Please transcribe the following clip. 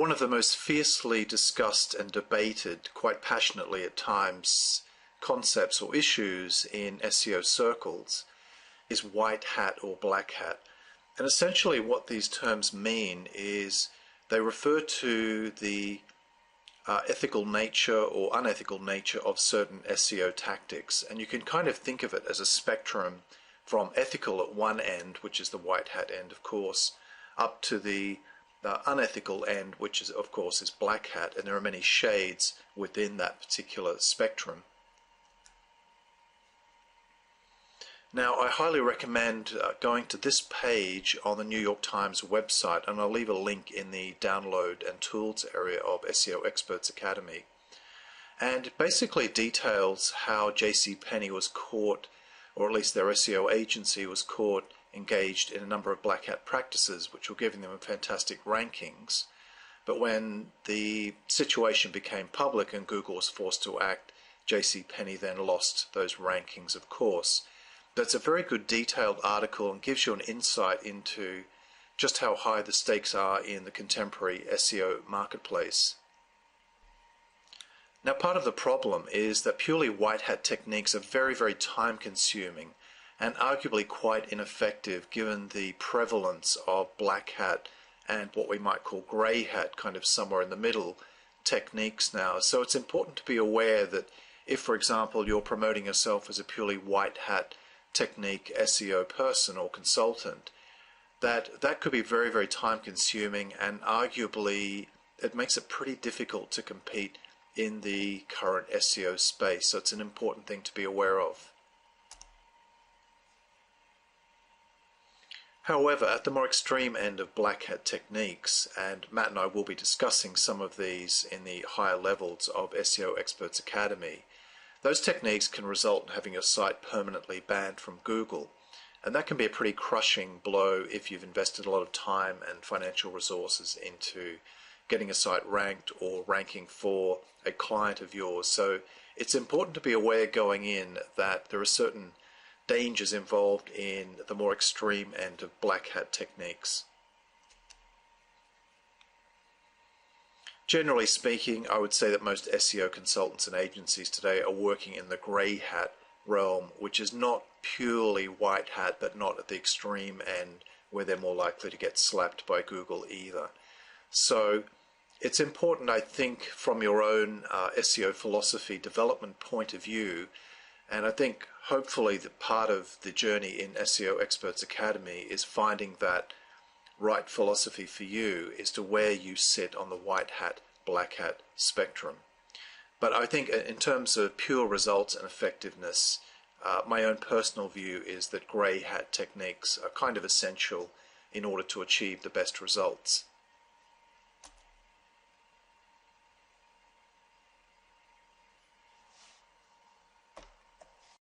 one of the most fiercely discussed and debated, quite passionately at times, concepts or issues in SEO circles is white hat or black hat. And essentially what these terms mean is they refer to the ethical nature or unethical nature of certain SEO tactics. And you can kind of think of it as a spectrum from ethical at one end, which is the white hat end, of course, up to the unethical end, which is, of course, is black hat. And there are many shades within that particular spectrum. Now, I highly recommend going to this page on the New York Times website, and I'll leave a link in the download and tools area of SEO Experts Academy. And it basically details how JCPenney was caught, or at least their SEO agency was caught, engaged in a number of black hat practices, which were giving them fantastic rankings. But when the situation became public and Google was forced to act, JCPenney then lost those rankings, of course. That's a very good detailed article and gives you an insight into just how high the stakes are in the contemporary SEO marketplace. Now, part of the problem is that purely white hat techniques are very, very time consuming and arguably quite ineffective given the prevalence of black hat and what we might call grey hat, kind of somewhere in the middle, techniques now. So it's important to be aware that if, for example, you're promoting yourself as a purely white hat technique SEO person or consultant, that could be very, very time consuming, and arguably it makes it pretty difficult to compete in the current SEO space. So it's an important thing to be aware of. However, at the more extreme end of black hat techniques, and Matt and I will be discussing some of these in the higher levels of SEO Experts Academy, those techniques can result in having your site permanently banned from Google, and that can be a pretty crushing blow if you've invested a lot of time and financial resources into getting a site ranked or ranking for a client of yours. So it's important to be aware going in that there are certain dangers involved in the more extreme end of black hat techniques. Generally speaking, I would say that most SEO consultants and agencies today are working in the grey hat realm, which is not purely white hat, but not at the extreme end where they're more likely to get slapped by Google either. So it's important, I think, from your own SEO philosophy development point of view, and I think hopefully that part of the journey in SEO Experts Academy is finding that right philosophy for you as to where you sit on the white hat, black hat spectrum. But I think in terms of pure results and effectiveness, my own personal view is that grey hat techniques are kind of essential in order to achieve the best results.